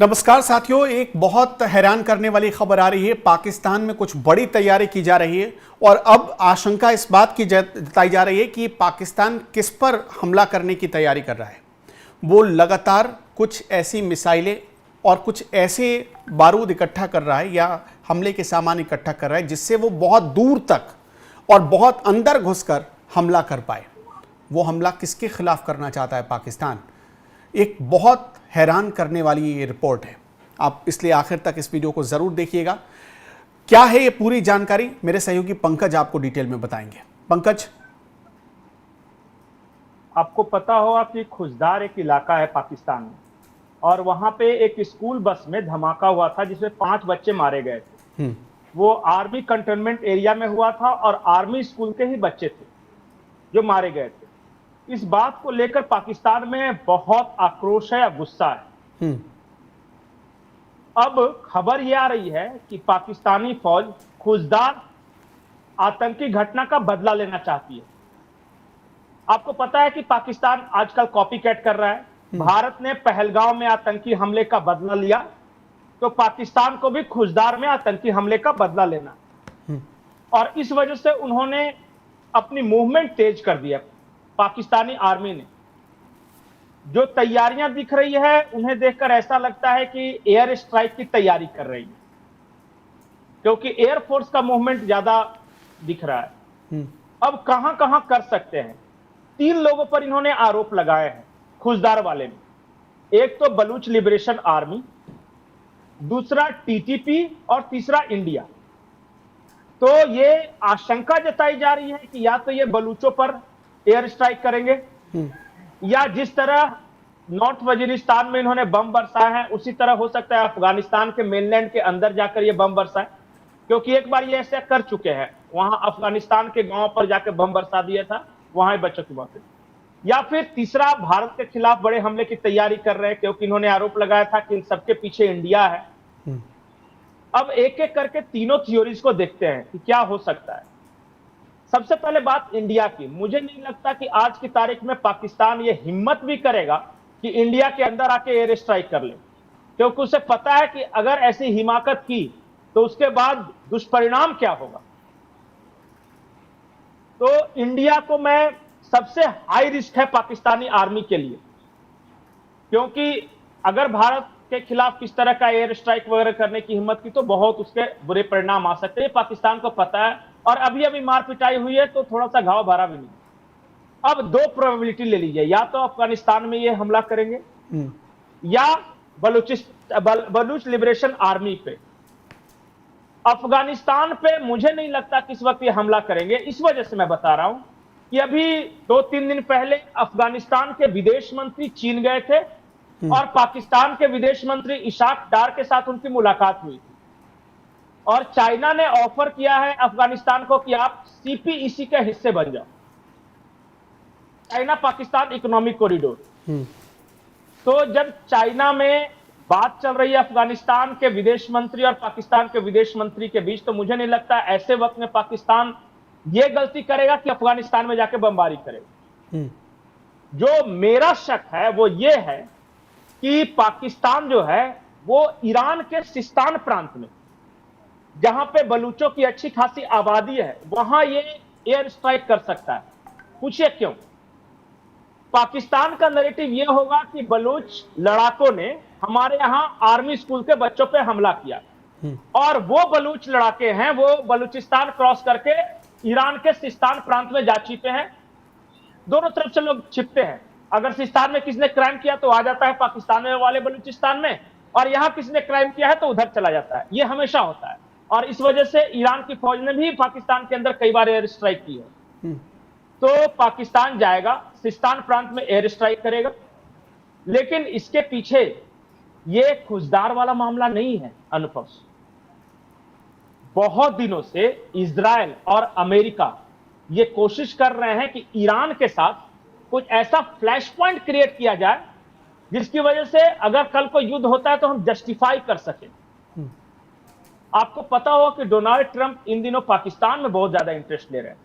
नमस्कार साथियों, एक बहुत हैरान करने वाली खबर आ रही है। पाकिस्तान में कुछ बड़ी तैयारी की जा रही है और अब आशंका इस बात की जताई जा रही है कि पाकिस्तान किस पर हमला करने की तैयारी कर रहा है। वो लगातार कुछ ऐसी मिसाइलें और कुछ ऐसे बारूद इकट्ठा कर रहा है या हमले के सामान इकट्ठा कर रहा है जिससे वो बहुत दूर तक और बहुत अंदर घुसकर हमला कर पाए। वो हमला किसके खिलाफ करना चाहता है पाकिस्तान? एक बहुत हैरान करने वाली ये रिपोर्ट है। आप इसलिए आखिर तक इस वीडियो को जरूर देखिएगा। क्या है ये पूरी जानकारी, मेरे सहयोगी पंकज आपको डिटेल में बताएंगे। पंकज, आपको पता होगा कि खुजदार एक इलाका है पाकिस्तान में और वहां पे एक स्कूल बस में धमाका हुआ था जिसमें 5 बच्चे मारे गए थे। वो आर्मी कंटेनमेंट एरिया में हुआ था और आर्मी स्कूल के ही बच्चे थे जो मारे गए थे। इस बात को लेकर पाकिस्तान में बहुत आक्रोश है या गुस्सा है। अब खबर यह आ रही है कि पाकिस्तानी फौज खुजदार आतंकी घटना का बदला लेना चाहती है। आपको पता है कि पाकिस्तान आजकल कॉपी कैट कर रहा है। भारत ने पहलगांव में आतंकी हमले का बदला लिया, तो पाकिस्तान को भी खुजदार में आतंकी हमले का बदला लेना, और इस वजह से उन्होंने अपनी मूवमेंट तेज कर दिया। पाकिस्तानी आर्मी ने जो तैयारियां दिख रही है उन्हें देखकर ऐसा लगता है कि एयर स्ट्राइक की तैयारी कर रही है, क्योंकि एयरफोर्स का मूवमेंट ज्यादा दिख रहा है। अब कहां कहां कर सकते हैं? 3 लोगों पर इन्होंने आरोप लगाए हैं खुजदार वाले में। एक तो बलूच लिबरेशन आर्मी, दूसरा टीटीपी और तीसरा इंडिया। तो ये आशंका जताई जा रही है कि या तो ये बलूचों पर एयर स्ट्राइक करेंगे या जिस तरह नॉर्थ वजीरिस्तान में इन्होंने बम बरसाए हैं उसी तरह हो सकता है अफगानिस्तान के मेनलैंड के अंदर जाकर ये बम बरसाए, क्योंकि एक बार ये ऐसा कर चुके हैं। वहां अफगानिस्तान के गांव पर जाकर बम बरसा दिया था, वहां बच्चों की मौत। या फिर तीसरा, भारत के खिलाफ बड़े हमले की तैयारी कर रहे हैं, क्योंकि इन्होंने आरोप लगाया था कि इन सबके पीछे इंडिया है। अब एक एक करके तीनों थ्योरीज को देखते हैं कि क्या हो सकता है। सबसे पहले बात इंडिया की। मुझे नहीं लगता कि आज की तारीख में पाकिस्तान ये हिम्मत भी करेगा कि इंडिया के अंदर आके एयर स्ट्राइक कर ले, क्योंकि उसे पता है कि अगर ऐसी हिमाकत की तो उसके बाद दुष्परिणाम क्या होगा। तो इंडिया को मैं सबसे हाई रिस्क है पाकिस्तानी आर्मी के लिए, क्योंकि अगर भारत के खिलाफ किस तरह का एयर स्ट्राइक वगैरह करने की हिम्मत की तो बहुत उसके बुरे परिणाम आ सकते हैं। पाकिस्तान को पता है, और अभी अभी मार पिटाई हुई है तो थोड़ा सा घाव भरा भी नहीं। अब 2 प्रोबेबिलिटी ले लीजिए, या तो अफगानिस्तान में ये हमला करेंगे या बलूच लिबरेशन आर्मी पे। अफगानिस्तान पे मुझे नहीं लगता कि इस वक्त ये हमला करेंगे। इस वजह से मैं बता रहा हूं कि अभी 2-3 दिन पहले अफगानिस्तान के विदेश मंत्री चीन गए थे और पाकिस्तान के विदेश मंत्री इशाक डार के साथ उनकी मुलाकात हुई थी, और चाइना ने ऑफर किया है अफगानिस्तान को कि आप सीपीईसी के हिस्से बन जाओ, चाइना पाकिस्तान इकोनॉमिक कॉरिडोर। तो जब चाइना में बात चल रही है अफगानिस्तान के विदेश मंत्री और पाकिस्तान के विदेश मंत्री के बीच, तो मुझे नहीं लगता ऐसे वक्त में पाकिस्तान ये गलती करेगा कि अफगानिस्तान में जाके बमबारी करेगा। जो मेरा शक है वो ये है कि पाकिस्तान जो है वो ईरान के सिस्तान प्रांत में, जहां पे बलूचों की अच्छी खासी आबादी है, वहां ये एयर स्ट्राइक कर सकता है। पूछिए क्यों? पाकिस्तान का नैरेटिव ये होगा कि बलूच लड़ाकों ने हमारे यहां आर्मी स्कूल के बच्चों पे हमला किया, और वो बलूच लड़ाके हैं वो बलूचिस्तान क्रॉस करके ईरान के सिस्तान प्रांत में जा छिपे हैं। दोनों तरफ से लोग छिपते हैं। अगर सिस्तान में किसी ने क्राइम किया तो आ जाता है पाकिस्तान में वाले बलूचिस्तान में, और यहां किसी ने क्राइम किया है तो उधर चला जाता है। यह हमेशा होता है, और इस वजह से ईरान की फौज ने भी पाकिस्तान के अंदर कई बार एयर स्ट्राइक की है। तो पाकिस्तान जाएगा, सिस्तान प्रांत में एयर स्ट्राइक करेगा, लेकिन इसके पीछे ये खुजदार वाला मामला नहीं है अनुपम। बहुत दिनों से इजराइल और अमेरिका ये कोशिश कर रहे हैं कि ईरान के साथ कुछ ऐसा फ्लैश पॉइंट क्रिएट किया जाए जिसकी वजह से अगर कल को युद्ध होता है तो हम जस्टिफाई कर सकें। आपको पता होगा कि डोनाल्ड ट्रंप इन दिनों पाकिस्तान में बहुत ज्यादा इंटरेस्ट ले रहे हैं।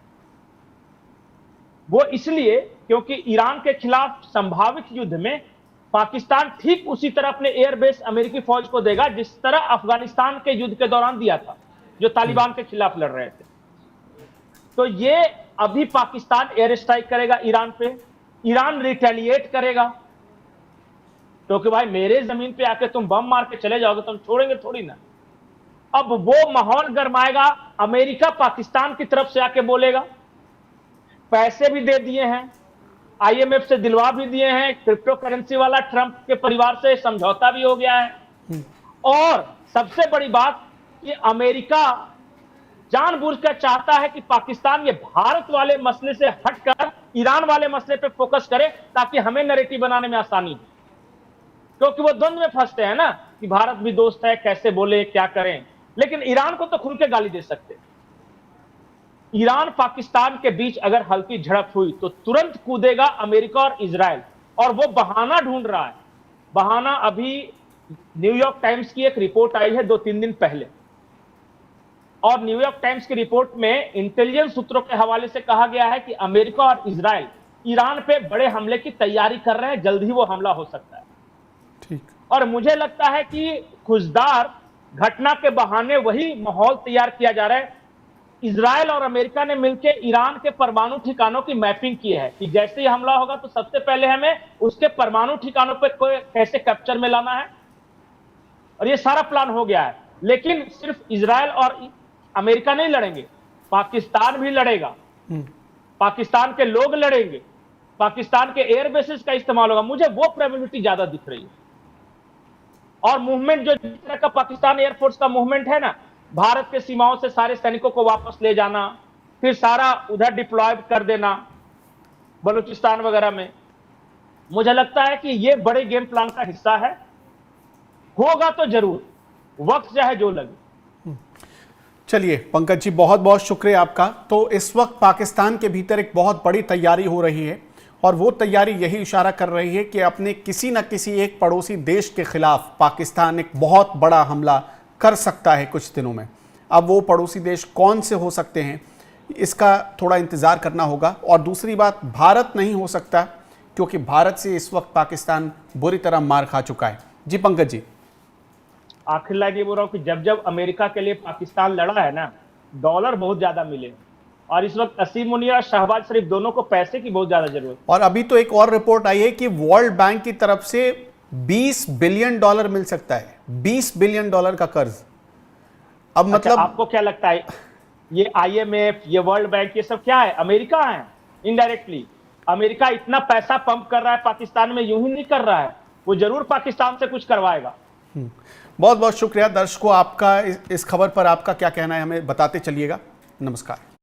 वो इसलिए क्योंकि ईरान के खिलाफ संभावित युद्ध में पाकिस्तान ठीक उसी तरह अपने एयरबेस अमेरिकी फौज को देगा जिस तरह अफगानिस्तान के युद्ध के दौरान दिया था, जो तालिबान के खिलाफ लड़ रहे थे। तो ये अभी पाकिस्तान एयर स्ट्राइक करेगा ईरान पे, ईरान रिटेलिएट करेगा, क्योंकि भाई मेरे जमीन पे आके तुम बम मार के चले जाओगे तो हम छोड़ेंगे थोड़ी ना। अब वो माहौल गरमाएगा, अमेरिका पाकिस्तान की तरफ से आके बोलेगा, पैसे भी दे दिए हैं, आईएमएफ से दिलवा भी दिए हैं, क्रिप्टो करेंसी वाला ट्रंप के परिवार से समझौता भी हो गया है। और सबसे बड़ी बात कि अमेरिका जानबूझकर चाहता है कि पाकिस्तान ये भारत वाले मसले से हटकर ईरान वाले मसले पे फोकस करे ताकि हमें नैरेटिव बनाने में आसानी हो, क्योंकि वो द्वंद्व में फंसते हैं ना कि भारत भी दोस्त है, कैसे बोले क्या करें। लेकिन ईरान को तो खुल के गाली दे सकते। ईरान पाकिस्तान के बीच अगर हल्की झड़प हुई तो तुरंत कूदेगा अमेरिका और इजराइल, और वो बहाना ढूंढ रहा है। बहाना अभी न्यूयॉर्क टाइम्स की एक रिपोर्ट आई है 2-3 दिन पहले, और न्यूयॉर्क टाइम्स की रिपोर्ट में इंटेलिजेंस सूत्रों के हवाले से कहा गया है कि अमेरिका और इजराइल ईरान पे बड़े हमले की तैयारी कर रहे हैं, जल्द ही वो हमला हो सकता है। ठीक। और मुझे लगता है कि खुशदार घटना के बहाने वही माहौल तैयार किया जा रहा है। इजराइल और अमेरिका ने मिलकर ईरान के परमाणु ठिकानों की मैपिंग की है कि जैसे ही हमला होगा तो सबसे पहले हमें उसके परमाणु ठिकानों पर कैसे कैप्चर में लाना है, और ये सारा प्लान हो गया है। लेकिन सिर्फ इजराइल और अमेरिका नहीं लड़ेंगे, पाकिस्तान भी लड़ेगा, पाकिस्तान के लोग लड़ेंगे, पाकिस्तान के एयर बेसिस का इस्तेमाल होगा। मुझे वो प्रोबेबिलिटी ज्यादा दिख रही है। और मूवमेंट जो जिस तरह का पाकिस्तान एयरफोर्स का मूवमेंट है ना, भारत के सीमाओं से सारे सैनिकों को वापस ले जाना, फिर सारा उधर डिप्लॉय कर देना बलूचिस्तान वगैरह में, मुझे लगता है कि ये बड़े गेम प्लान का हिस्सा है। होगा तो जरूर, वक्त चाहे जो लगे। चलिए पंकज जी, बहुत बहुत शुक्रिया आपका। तो इस वक्त पाकिस्तान के भीतर एक बहुत बड़ी तैयारी हो रही है, और वो तैयारी यही इशारा कर रही है कि अपने किसी न किसी एक पड़ोसी देश के खिलाफ पाकिस्तान एक बहुत बड़ा हमला कर सकता है कुछ दिनों में। अब वो पड़ोसी देश कौन से हो सकते हैं, इसका थोड़ा इंतज़ार करना होगा। और दूसरी बात, भारत नहीं हो सकता, क्योंकि भारत से इस वक्त पाकिस्तान बुरी तरह मार खा चुका है। जी पंकज जी। आखिर लाइन ये बोल रहा हूं कि जब जब अमेरिका के लिए पाकिस्तान लड़ा है ना, डॉलर बहुत ज्यादा मिले, और इस वक्त असीम मुनीर और शहबाज शरीफ दोनों को पैसे की बहुत ज्यादा जरूरत। और अभी तो एक और रिपोर्ट आई है कि वर्ल्ड बैंक की तरफ से $20 बिलियन मिल सकता है, $20 बिलियन का कर्ज। अब मतलब आपको क्या लगता है, ये आईएमएफ, ये वर्ल्ड बैंक, ये सब क्या है? अमेरिका है इनडायरेक्टली। अमेरिका इतना पैसा पंप कर रहा है पाकिस्तान में, यूं ही नहीं कर रहा है, वो जरूर पाकिस्तान से कुछ करवाएगा। बहुत बहुत शुक्रिया दर्शकों आपका। इस खबर पर आपका क्या कहना है हमें बताते चलिएगा। नमस्कार।